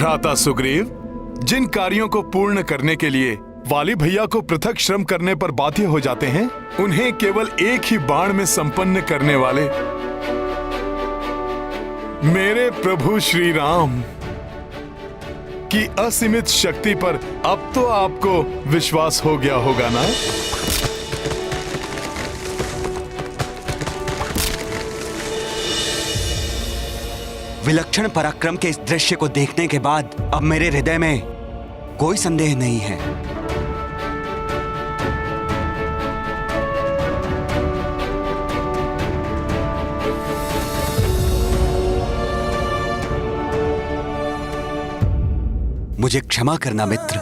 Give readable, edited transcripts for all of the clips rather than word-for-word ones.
भ्राता सुग्रीव, जिन कार्यों को पूर्ण करने के लिए वाली भैया को पृथक श्रम करने पर बाध्य हो जाते हैं, उन्हें केवल एक ही बाण में संपन्न करने वाले मेरे प्रभु श्री राम की असीमित शक्ति पर अब तो आपको विश्वास हो गया होगा ना? विलक्षण पराक्रम के इस दृश्य को देखने के बाद अब मेरे हृदय में कोई संदेह नहीं है। मुझे क्षमा करना मित्र।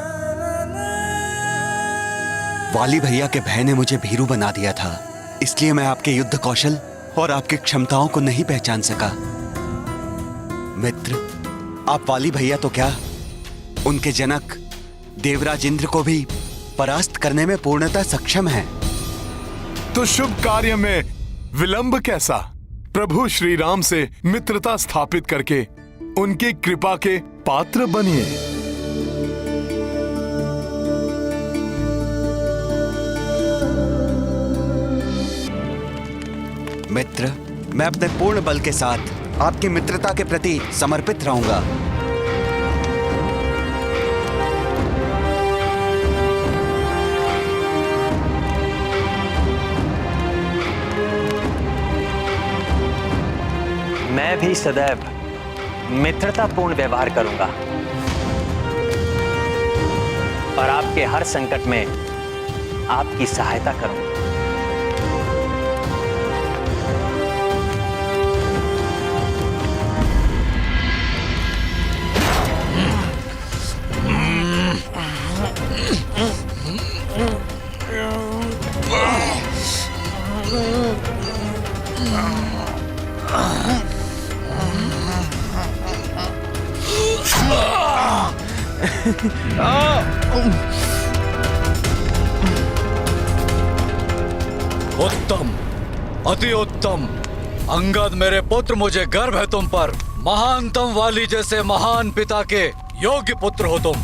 वाली भैया के भय ने मुझे भीरू बना दिया था, इसलिए मैं आपके युद्ध कौशल और आपकी क्षमताओं को नहीं पहचान सका। मित्र, आप वाली भैया तो क्या, उनके जनक देवराज इंद्र को भी परास्त करने में पूर्णतः सक्षम हैं। तो शुभ कार्य में विलंब कैसा? प्रभु श्री राम से मित्रता स्थापित करके उनकी कृपा के पात्र बनिए। मित्र, मैं अपने पूर्ण बल के साथ आपकी मित्रता के प्रति समर्पित रहूंगा। मैं भी सदैव मित्रतापूर्ण व्यवहार करूंगा और आपके हर संकट में आपकी सहायता करूंगा। उत्तम, अति उत्तम। अंगद मेरे पुत्र, मुझे गर्व है तुम पर। महानतम वाली जैसे महान पिता के योग्य पुत्र हो तुम।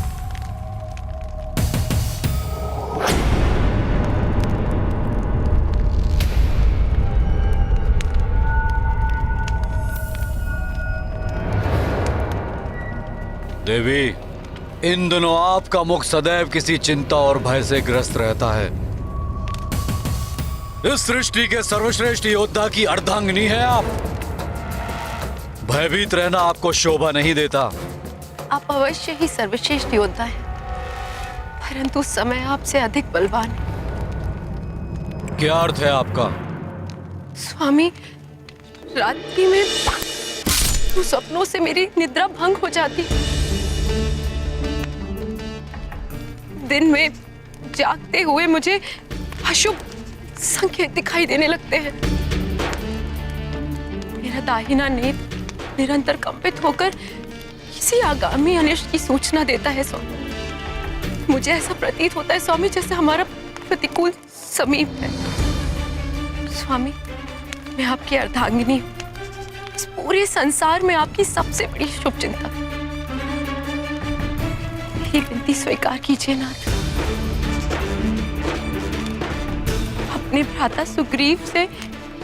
देवी, इन दिनों आपका मुख सदैव किसी चिंता और भय से ग्रस्त रहता है। इस सृष्टि के सर्वश्रेष्ठ योद्धा की अर्धांगिनी है आप। भयभीत रहना आपको शोभा नहीं देता। आप अवश्य ही सर्वश्रेष्ठ योद्धा हैं, परंतु समय आपसे अधिक बलवान है। क्या अर्थ है आपका? स्वामी, रात्रि में सपनों से मेरी निद्रा भंग हो जाती, दिन में जागते हुए मुझे अशुभ संकेत दिखाई देने लगते हैं। मेरा दाहिना नेत्र निरंतर कंपित होकर किसी आगामी अनिष्ट की सूचना देता है स्वामी। मुझे ऐसा प्रतीत होता है स्वामी जैसे हमारा प्रतिकूल समीप है। स्वामी, मैं आपकी अर्धांगिनी हूँ। इस पूरे संसार में आपकी सबसे बड़ी शुभचिंता। मेरी विनती स्वीकार कीजिए नाथ। अपने भ्राता सुग्रीव से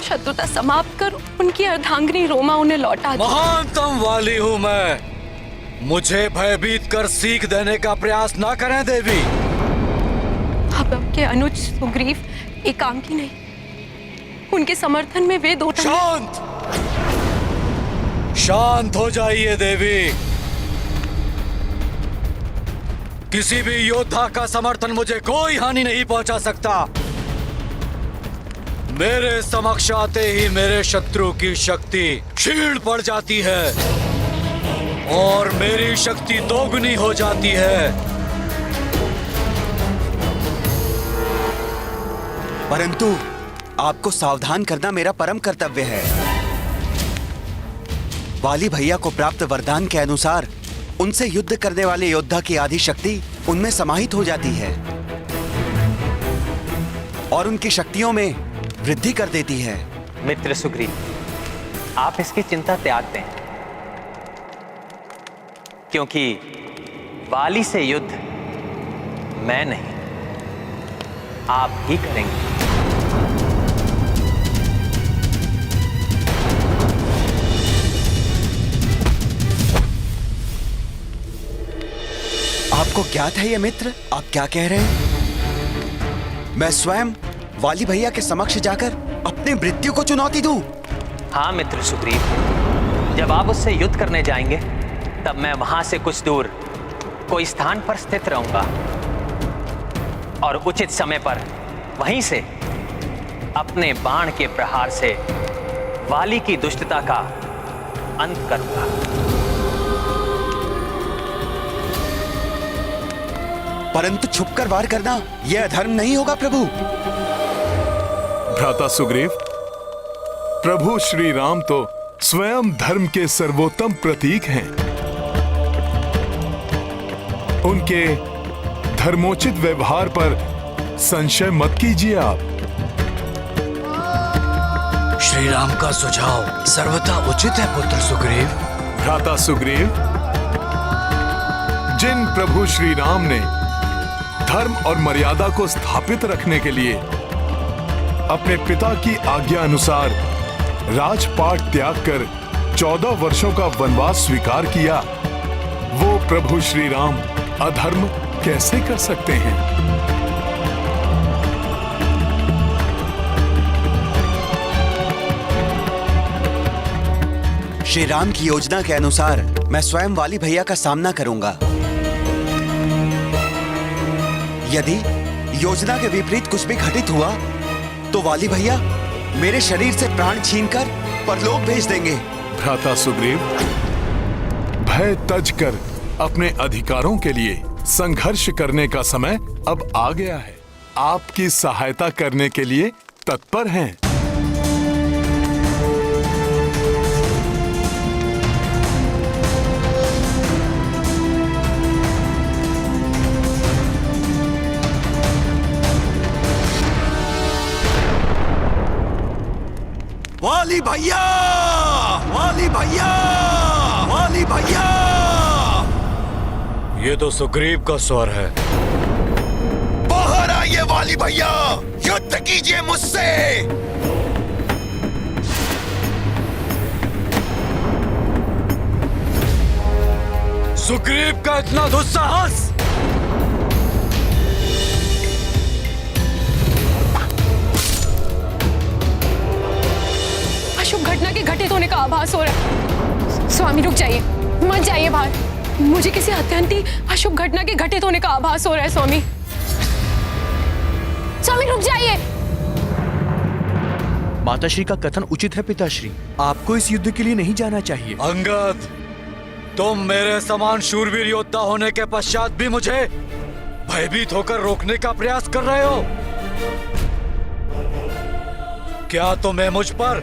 शत्रुता समाप्त कर उनकी अर्धांगिनी रोमा उन्हें लौटा दे। महानतम वाली हूं मैं, मुझे भयभीत कर सीख देने का प्रयास ना करें देवी। अब आपके अनुज सुग्रीव एकांकी नहीं, उनके समर्थन में वे दो। शांत, शांत हो जाइए देवी। किसी भी योद्धा का समर्थन मुझे कोई हानि नहीं पहुंचा सकता। मेरे समक्ष आते ही मेरे शत्रु की शक्ति क्षीण पड़ जाती है और मेरी शक्ति दोगुनी हो जाती है। परंतु आपको सावधान करना मेरा परम कर्तव्य है। वाली भैया को प्राप्त वरदान के अनुसार उनसे युद्ध करने वाले योद्धा की आधी शक्ति उनमें समाहित हो जाती है और उनकी शक्तियों में वृद्धि कर देती है। मित्र सुग्रीव, आप इसकी चिंता त्याग दें। क्योंकि वाली से युद्ध मैं नहीं, आप ही करेंगे। आपको ज्ञात है ये मित्र? आप क्या कह रहे हैं? मैं स्वयं वाली भैया के समक्ष जाकर अपनी मृत्यु को चुनौती दूं? हाँ मित्र सुग्रीव, जब आप उससे युद्ध करने जाएंगे तब मैं वहां से कुछ दूर कोई स्थान पर स्थित रहूंगा और उचित समय पर वहीं से अपने बाण के प्रहार से वाली की दुष्टता का अंत करूंगा। परंतु छुपकर वार करना यह अधर्म नहीं होगा प्रभु। भ्राता सुग्रीव, प्रभु श्री राम तो स्वयं धर्म के सर्वोत्तम प्रतीक हैं। उनके धर्मोचित व्यवहार पर संशय मत कीजिए आप। श्री राम का सुझाव सर्वथा उचित है पुत्र सुग्रीव। भ्राता सुग्रीव, जिन प्रभु श्री राम ने धर्म और मर्यादा को स्थापित रखने के लिए अपने पिता की आज्ञा अनुसार राजपाट त्याग कर 14 वर्षों का वनवास स्वीकार किया, वो प्रभु श्री राम अधर्म कैसे कर सकते हैं? श्री राम की योजना के अनुसार मैं स्वयं वाली भैया का सामना करूंगा। यदि योजना के विपरीत कुछ भी घटित हुआ तो वाली भैया मेरे शरीर से प्राण छीनकर परलोक भेज देंगे। भ्राता सुग्रीव, भय तज कर अपने अधिकारों के लिए संघर्ष करने का समय अब आ गया है। आपकी सहायता करने के लिए तत्पर हैं। वाली भैया, वाली भैया, वाली भैया। ये तो सुग्रीव का स्वर है। बाहर आइए वाली भैया, युद्ध कीजिए मुझसे। सुग्रीव का इतना दुस्साहस! अशुभ घटना के घटित होने का आभास हो रहा है। स्वामी रुक जाइए, मत जाइए बाहर। मुझे किसी अत्यंत ही अशुभ घटना के घटित होने का आभास हो रहा है। स्वामी, स्वामी रुक जाइए। माताश्री का कथन उचित है पिताश्री, आपको इस युद्ध के लिए नहीं जाना चाहिए। अंगद, तुम मेरे समान शूरवीर योद्धा होने के पश्चात भी मुझे भयभीत होकर रोकने का प्रयास कर रहे हो। क्या तुम्हें मुझ पर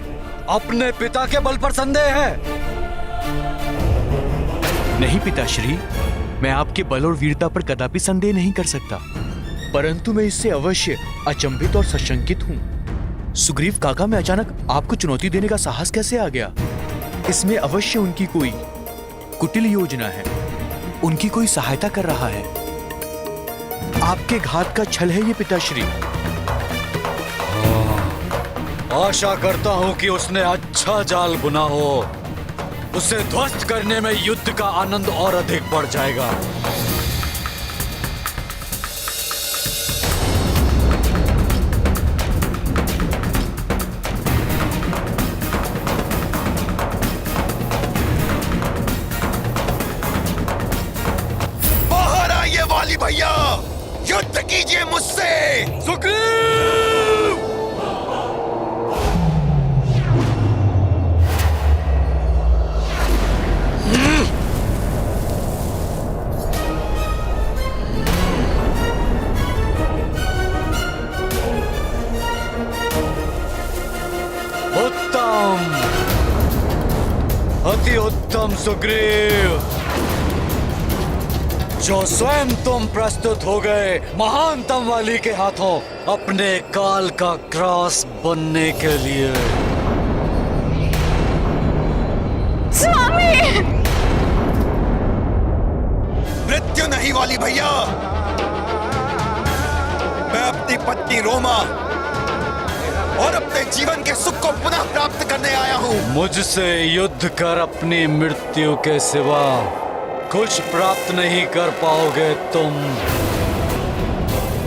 अपने पिता के बल पर संदेह है? नहीं पिताश्री, मैं आपके बल और वीरता पर कदापि संदेह नहीं कर सकता, परंतु मैं इससे अवश्य अचंभित और सशंकित हूँ। सुग्रीव काका में अचानक आपको चुनौती देने का साहस कैसे आ गया? इसमें अवश्य उनकी कोई कुटिल योजना है, उनकी कोई सहायता कर रहा है। आपके घात का छल है ये पिताश्री। आशा करता हूं कि उसने अच्छा जाल बुना हो। उसे ध्वस्त करने में युद्ध का आनंद और अधिक बढ़ जाएगा। बाहर आइए वाली भैया, युद्ध कीजिए मुझसे। सुग्रीव! उत्तम, अति उत्तम सुग्रीव, जो स्वयं तुम प्रस्तुत हो गए महानतम वाली के हाथों अपने काल का ग्रास बनने के लिए। स्वामी! नहीं वाली भैया, मैं अपनी पत्नी रोमा और अपने जीवन के सुख को पुनः प्राप्त करने आया हूँ। मुझसे युद्ध कर अपनी मृत्यु के सिवा कुछ प्राप्त नहीं कर पाओगे तुम।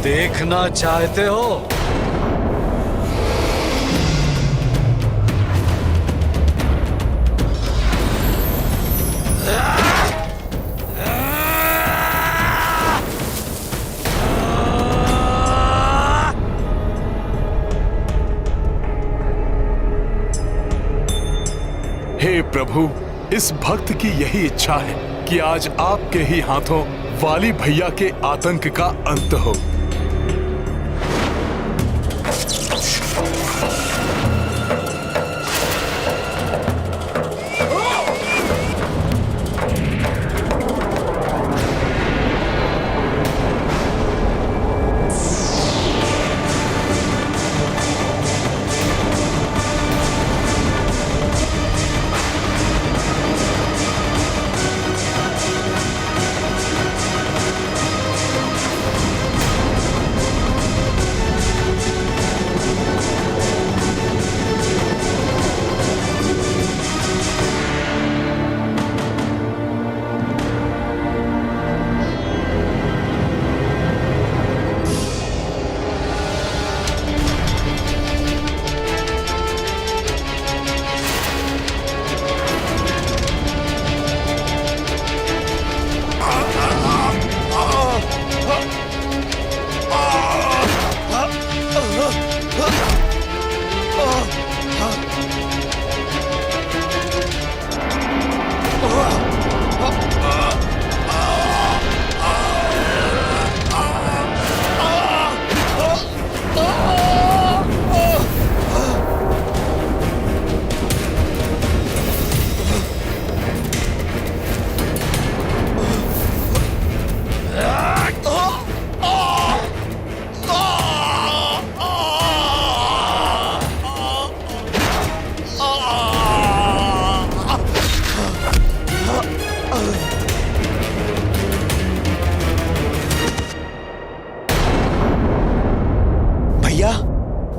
देखना चाहते हो? हे प्रभु, इस भक्त की यही इच्छा है कि आज आपके ही हाथों वाली भैया के आतंक का अंत हो।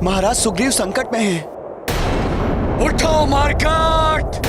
महाराज सुग्रीव संकट में हैं। उठो मार्कट!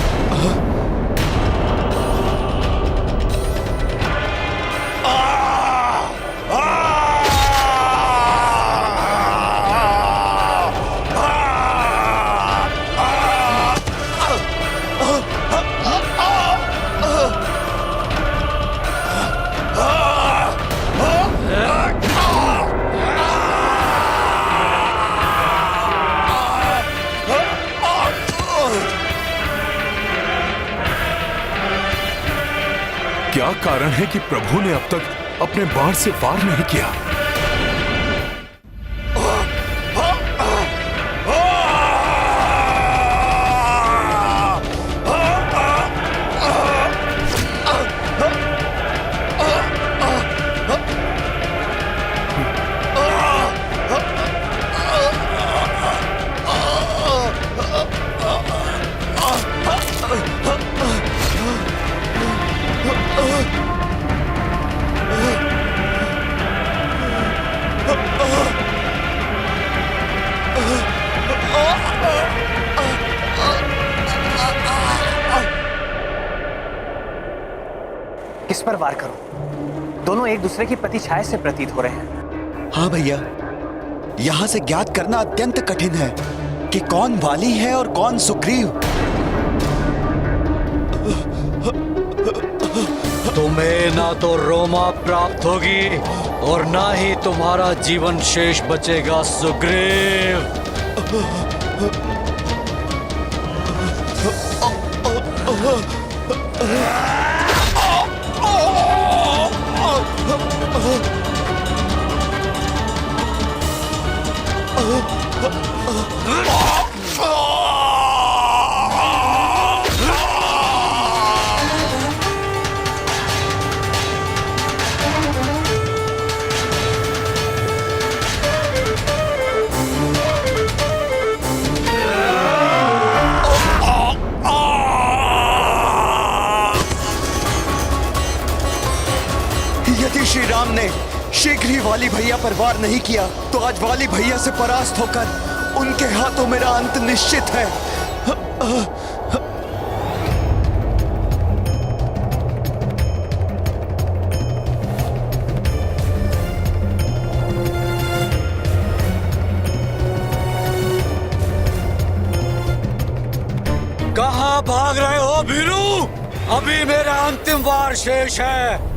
क्या कारण है कि प्रभु ने अब तक अपने बाण से वार नहीं किया? किस पर वार करूं? दोनों एक दूसरे की प्रतिछाया से प्रतीत हो रहे हैं। हाँ भैया, यहां से ज्ञात करना अत्यंत कठिन है कि कौन वाली है और कौन सुग्रीव। तुम्हें ना तो रोमा प्राप्त होगी और ना ही तुम्हारा जीवन शेष बचेगा सुग्रीव। श्री राम ने शीघ्र ही वाली भैया पर वार नहीं किया तो आज वाली भैया से परास्त होकर उनके हाथों मेरा अंत निश्चित है। कहाँ भाग रहे हो भीरू? अभी मेरा अंतिम वार शेष है।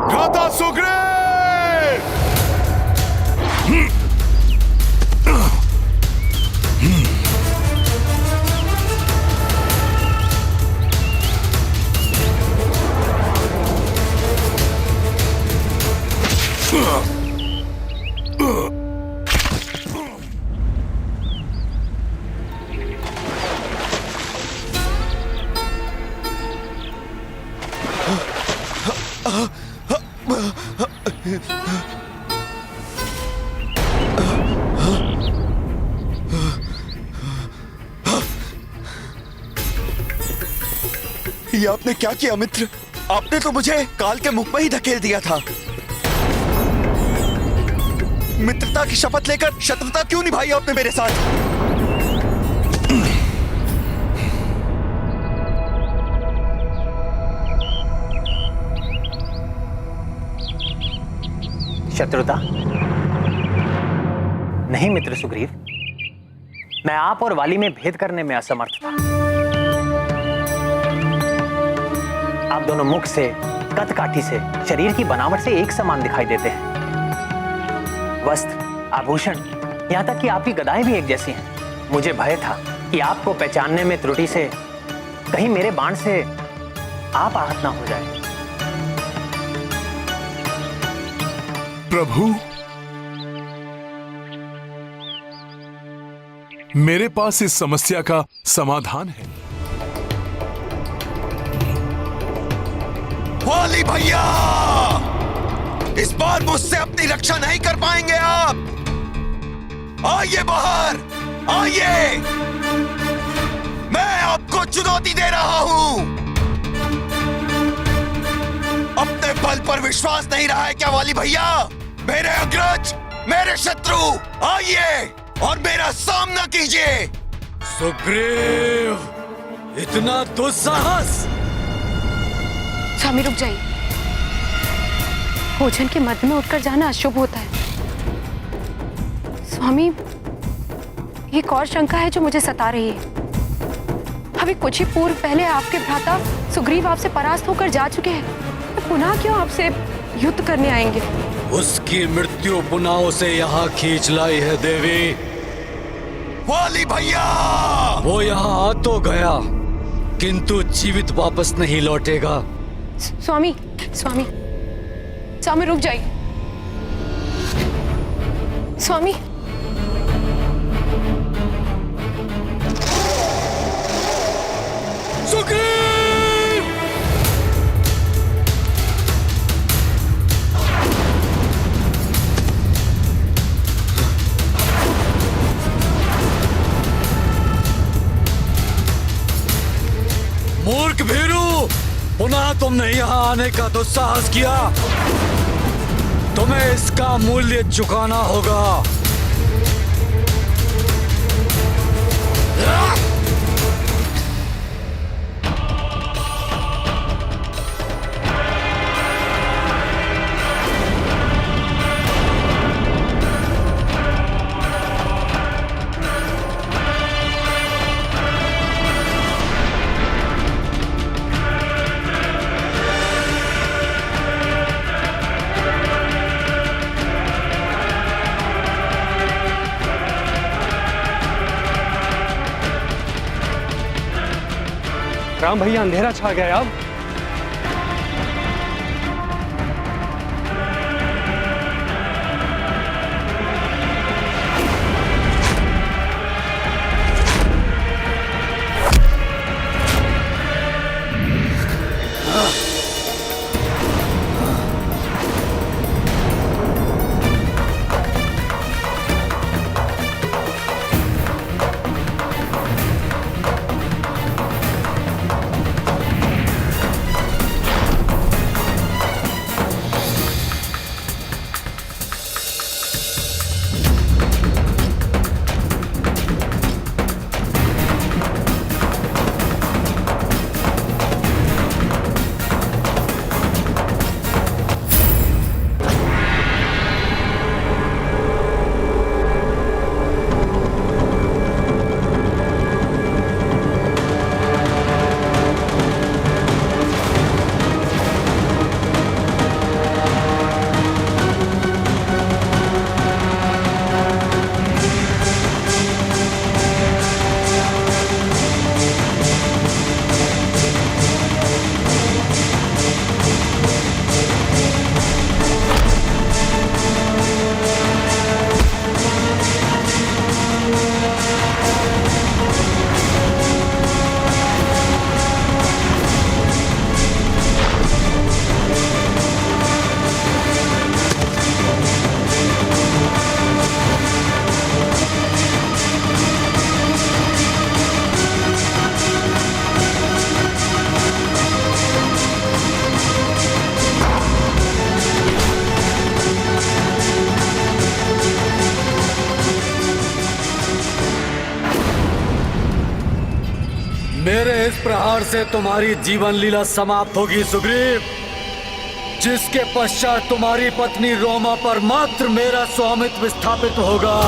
भ्राता सुग्रीव! ये आपने क्या किया मित्र? आपने तो मुझे काल के मुख में ही धकेल दिया था। मित्रता की शपथ लेकर शत्रुता क्यों निभाई आपने मेरे साथ? शत्रुता? नहीं मित्र सुग्रीव, मैं आप और वाली में भेद करने में असमर्थ था। आप दोनों मुख से, कद काठी से, शरीर की बनावट से एक समान दिखाई देते हैं। वस्त्र, आभूषण, यहां तक कि आपकी गदाएं भी एक जैसी हैं। मुझे भय था कि आपको पहचानने में त्रुटि से कहीं मेरे बाण से आप आहत ना हो जाए। प्रभु, मेरे पास इस समस्या का समाधान है। वाली भैया, इस बार मुझसे अपनी रक्षा नहीं कर पाएंगे आप। आइए बाहर, आइए। मैं आपको चुनौती दे रहा हूं। अपने बल पर विश्वास नहीं रहा है क्या वाली भैया? मेरे अग्रज, मेरे शत्रु, आइए और मेरा सामना कीजिए। सुग्रीव, इतना दुस्साहस? स्वामी रुक जाइए। भोजन के मध्य में उठकर जाना अशुभ होता है। स्वामी, एक और शंका है जो मुझे सता रही है। अभी कुछ ही पूर्व पहले आपके भ्राता सुग्रीव आपसे परास्त होकर जा चुके हैं, तो पुनः क्यों आपसे युद्ध करने आएंगे? उसकी मृत्यु पुनः उसे यहाँ खींच लाई है देवी। वाली भैया, वो यहाँ आ तो गया, किंतु जीवित वापस नहीं लौटेगा। स्वामी, स्वामी, स्वामी रुक जाइए। स्वामी, सुग्रीव! मूर्ख भीरू, पुनः तुमने यहाँ आने का दुस्साहस किया। तुम्हें इसका मूल्य चुकाना होगा। राम भैया अंधेरा छा गया है अब। मेरे इस प्रहार से तुम्हारी जीवन लीला समाप्त होगी सुग्रीव, जिसके पश्चात तुम्हारी पत्नी रोमा पर मात्र मेरा स्वामित्व स्थापित होगा।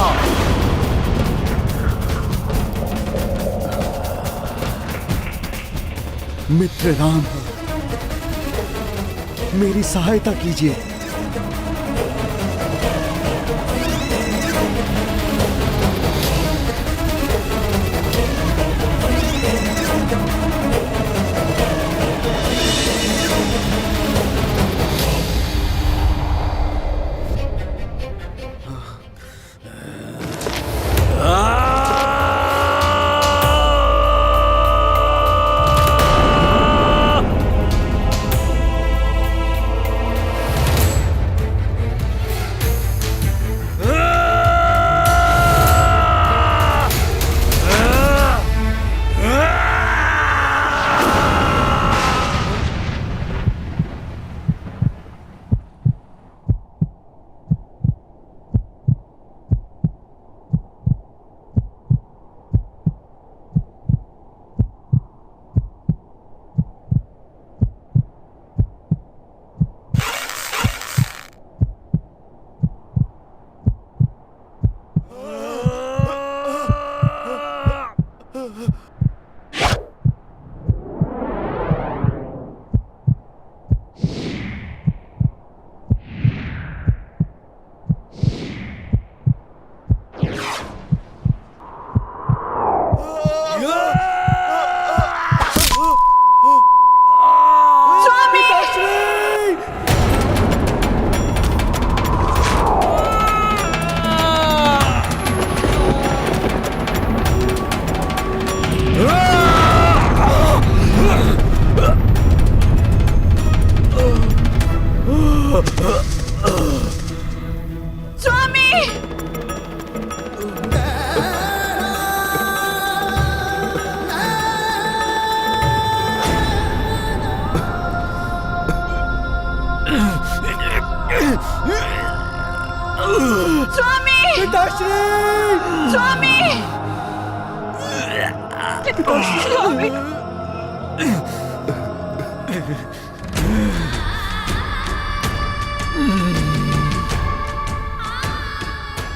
मित्र राम, मेरी सहायता कीजिए।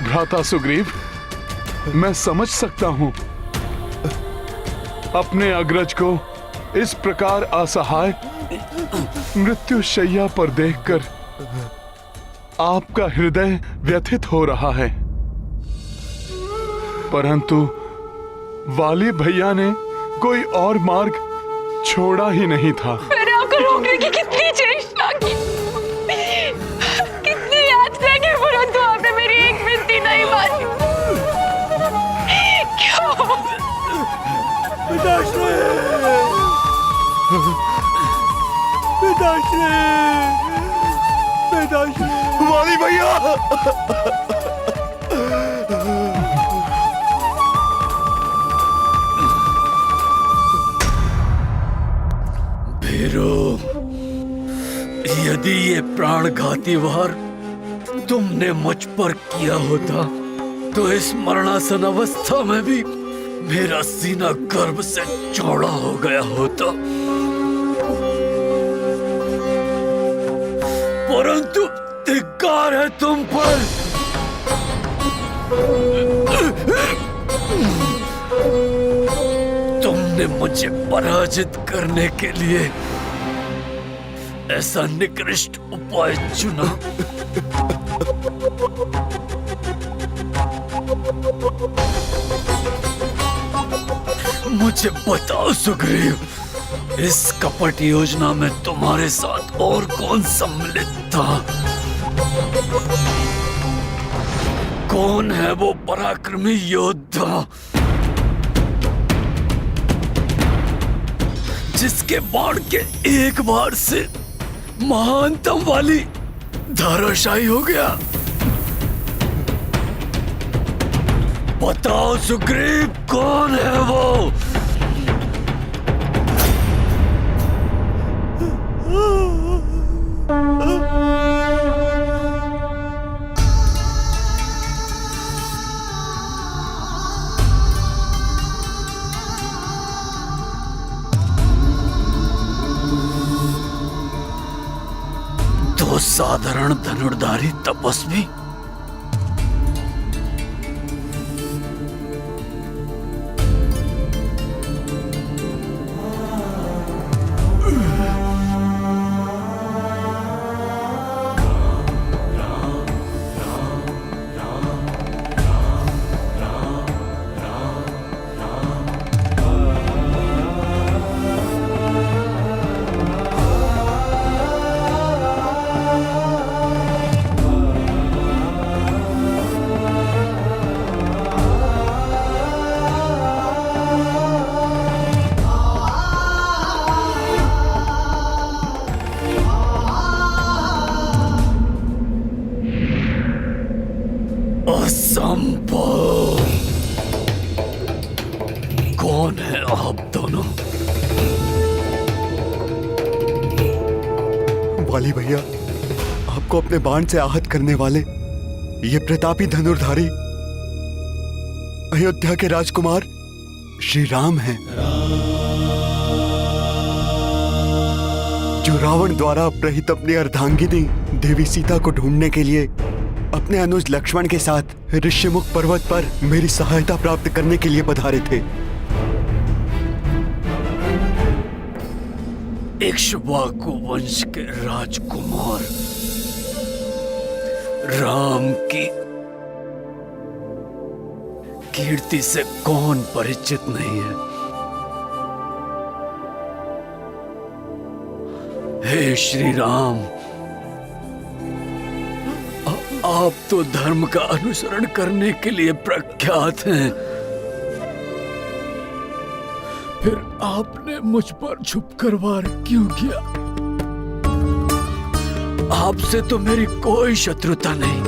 भ्राता सुग्रीव, मैं समझ सकता हूं। अपने अग्रज को इस प्रकार असहाय मृत्यु शैया पर देखकर आपका हृदय व्यथित हो रहा है, परंतु वाली भैया ने कोई और मार्ग छोड़ा ही नहीं था। मैंने आपको रोकने की कितनी चेष्टा की, कितनी याचना की, परंतु आपने मेरी एक विनती नहीं मानी। क्यों? वाली भैया, भीरू, यदि ये प्राणघाती वार तुमने मुझ पर किया होता तो इस मरणासन अवस्था में भी मेरा सीना गर्व से चौड़ा हो गया होता, परंतु धिक्कार है तुम पर। तुमने मुझे पराजित करने के लिए ऐसा निकृष्ट उपाय चुना। मुझे बताओ सुग्रीव, इस कपट योजना में तुम्हारे साथ और कौन सम्मिलित था? कौन है वो पराक्रमी योद्धा जिसके बाण के एक बार से महानतम वाली धराशायी हो गया? बताओ सुग्रीव, कौन है वो? तो साधारण धनुर्धारी तपस्वी? असंभव! कौन है आप दोनों? वाली भैया, आपको अपने बाण से आहत करने वाले ये प्रतापी धनुर्धारी अयोध्या के राजकुमार श्री राम हैं, जो रावण द्वारा अपहृत अपनी अर्धांगिनी देवी सीता को ढूंढने के लिए अपने अनुज लक्ष्मण के साथ ऋषिमुख पर्वत पर मेरी सहायता प्राप्त करने के लिए पधारे थे। इक्ष्वाकु वंश के राजकुमार राम की कीर्ति से कौन परिचित नहीं है? हे श्री राम, आप तो धर्म का अनुसरण करने के लिए प्रख्यात हैं, फिर आपने मुझ पर छुपकर वार क्यों किया? आपसे तो मेरी कोई शत्रुता नहीं।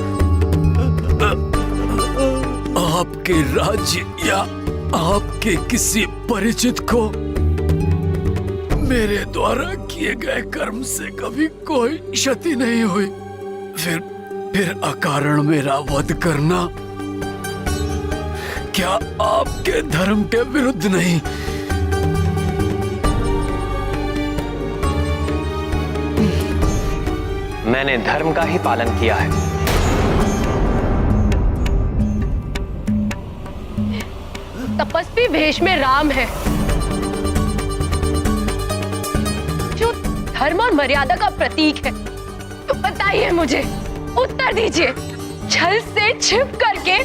आपके राज्य या आपके किसी परिचित को मेरे द्वारा किए गए कर्म से कभी कोई क्षति नहीं हुई, फिर अकारण मेरा वध करना क्या आपके धर्म के विरुद्ध नहीं? मैंने धर्म का ही पालन किया है। तपस्वी वेश में राम है, जो धर्म और मर्यादा का प्रतीक है। तो बताइए मुझे, उत्तर दीजिए, छल से छिप करके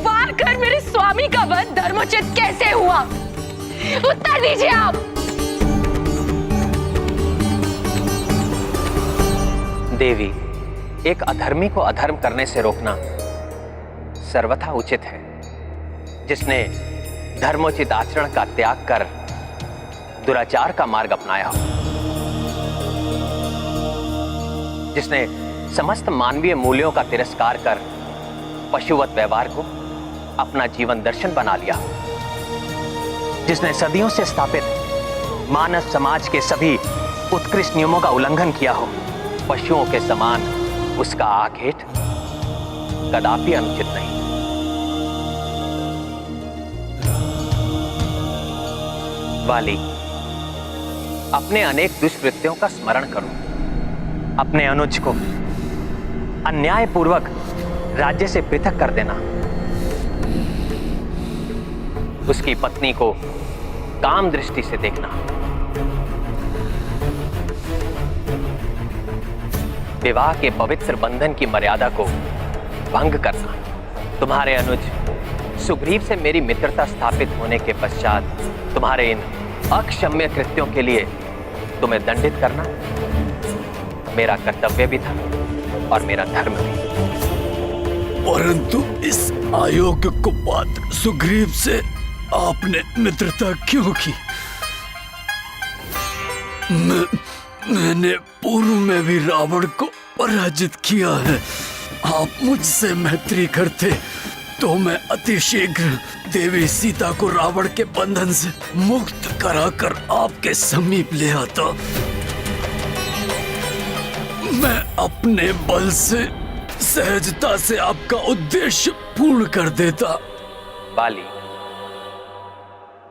वार कर मेरे स्वामी का वध धर्मोचित कैसे हुआ? उत्तर दीजिए आप। देवी, एक अधर्मी को अधर्म करने से रोकना सर्वथा उचित है। जिसने धर्मोचित आचरण का त्याग कर दुराचार का मार्ग अपनाया हो, जिसने समस्त मानवीय मूल्यों का तिरस्कार कर पशुवत व्यवहार को अपना जीवन दर्शन बना लिया, जिसने सदियों से स्थापित मानव समाज के सभी उत्कृष्ट नियमों का उल्लंघन किया हो, पशुओं के समान उसका आघेट कदापि अनुचित नहीं। वाली, अपने अनेक दुष्कृत्यों का स्मरण करो। अपने अनुज को अन्यायपूर्वक राज्य से पृथक कर देना, उसकी पत्नी को काम दृष्टि से देखना, विवाह के पवित्र बंधन की मर्यादा को भंग करना। तुम्हारे अनुज सुग्रीव से मेरी मित्रता स्थापित होने के पश्चात तुम्हारे इन अक्षम्य कृत्यों के लिए तुम्हें दंडित करना मेरा कर्तव्य भी था और मेरा धर्म भी। परंतु इस अयोग्य कुपात्र सुग्रीव से आपने मित्रता क्यों की? मैंने पूर्व में भी रावण को पराजित किया है। आप मुझसे मैत्री करते तो मैं अति शीघ्र देवी सीता को रावण के बंधन से मुक्त कराकर आपके समीप ले आता। मैं अपने बल से सहजता से आपका उद्देश्य पूर्ण कर देता। बाली,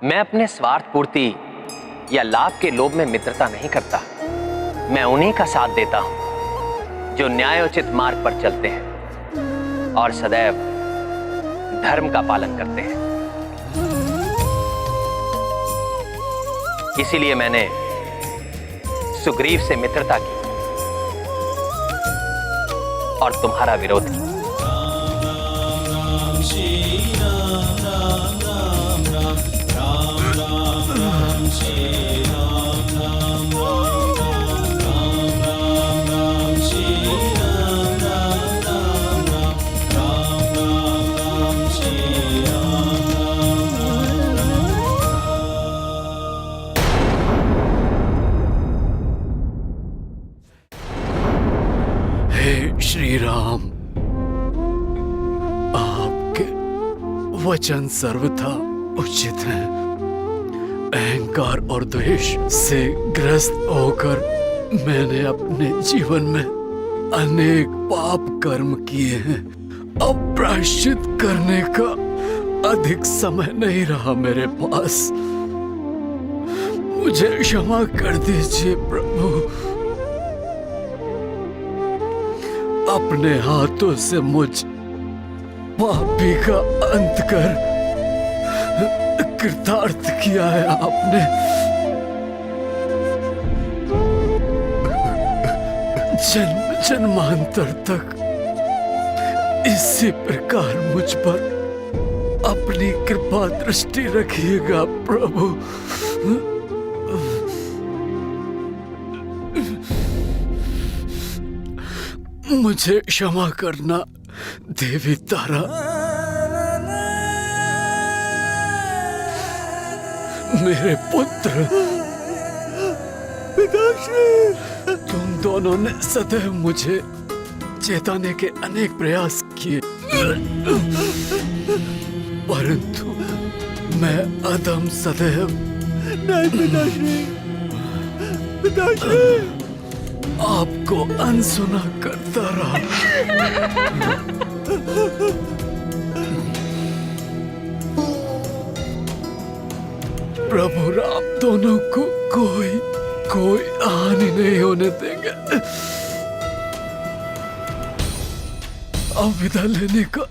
मैं अपने स्वार्थ पूर्ति या लाभ के लोभ में मित्रता नहीं करता। मैं उन्हीं का साथ देता हूं जो न्यायोचित मार्ग पर चलते हैं और सदैव धर्म का पालन करते हैं। इसीलिए मैंने सुग्रीव से मित्रता की और तुम्हारा विरोध किया। श्री राम, आपके वचन सर्वथा उचित हैं। अहंकार और द्वेष से ग्रस्त होकर मैंने अपने जीवन में अनेक पाप कर्म किए हैं। अब प्रायश्चित करने का अधिक समय नहीं रहा मेरे पास। मुझे क्षमा कर दीजिए प्रभु। अपने हाथों से मुझ पापी का अंत कर कृतार्थ किया है आपने। जन्म जन्मांतर तक इसी प्रकार मुझ पर अपनी कृपा दृष्टि रखिएगा प्रभु। मुझे क्षमा करना देवी तारा। मेरे पुत्र, पिताश्री, तुम दोनों ने सदैव मुझे चेताने के अनेक प्रयास किए, परंतु मैं अधम सदैव। नहीं पिताश्री, पिताश्री, आपको अनसुना करता रहा। प्रभु राम दोनों को कोई हानि नहीं होने देंगे। अब विदा लेने का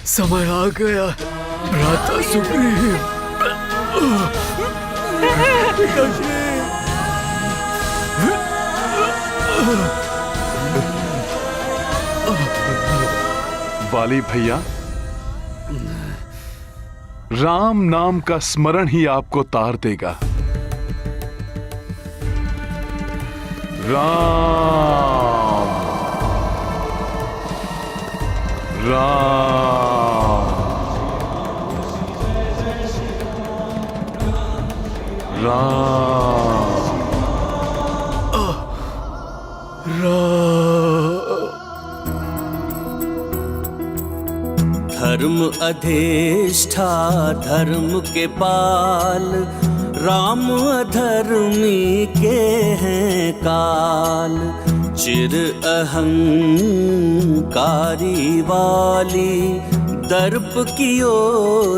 समय आ गया है। भ्राता सुग्रीव, वाली भैया, राम नाम का स्मरण ही आपको तार देगा। राम राम धर्म अधिष्ठा धर्म के पाल, राम अधर्मी के हैं काल। चिर अहंकारी वाली, दर्प कियो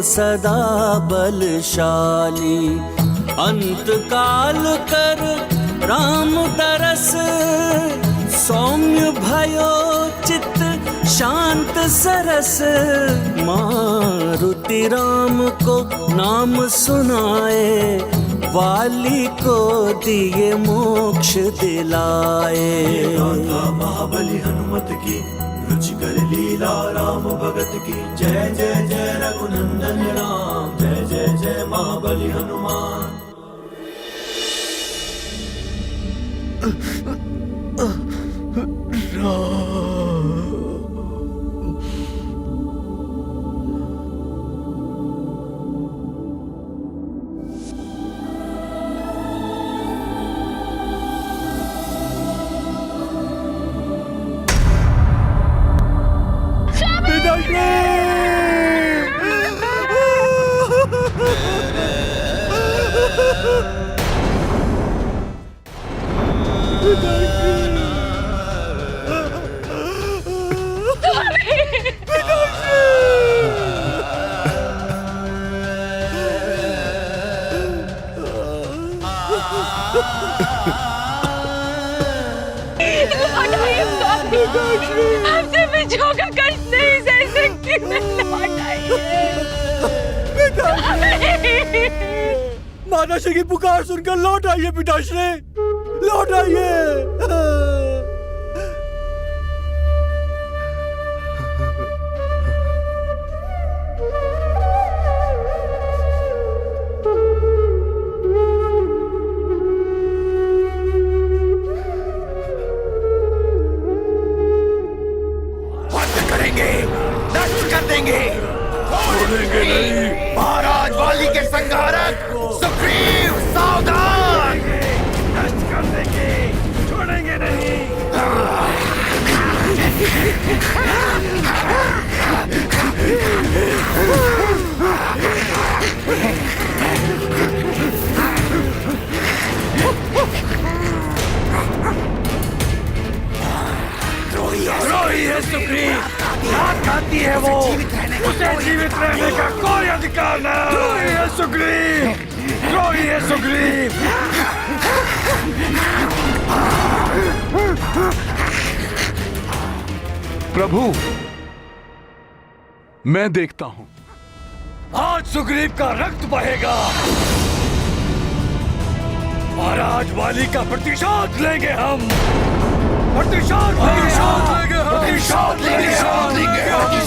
सदा बलशाली। अंत काल कर राम दरस, सौम्य भयो चित्त शांत सरस। मारुति राम को नाम सुनाए, वाली को दिए मोक्ष दिलाए। महाबली हनुमत की, रुचिकर लीला राम भगत की। जय जय जय रघुनंदन राम, जय जय जय महाबली हनुमान। हमसे बिछो का कष्ट नहीं सह सकती मैं। लौट आइए माताश्री की पुकार सुनकर लौट आइए पिताश्री, लौट आइए। छोड़ेंगे नहीं। महाराज वाली के संहारक सुग्रीव सावधान। नष्ट कर देंगे, छोड़ेंगे नहीं। द्रोही है सुग्रीव, घात खाती है वो, उसे जीवित रहने का कोई अधिकार नहीं। द्रोही है सुग्रीव, द्रोही है सुग्रीव। प्रभु, मैं देखता हूं। आज सुग्रीव का रक्त बहेगा। महाराज वाली का प्रतिशोध लेंगे हम। प्रतिशोध लेंगे हम। प्रतिशोध लेंगे हम। प्रतिशोध लेंगे हम।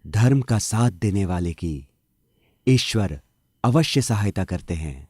धर्म का साथ देने वाले की ईश्वर अवश्य सहायता करते हैं।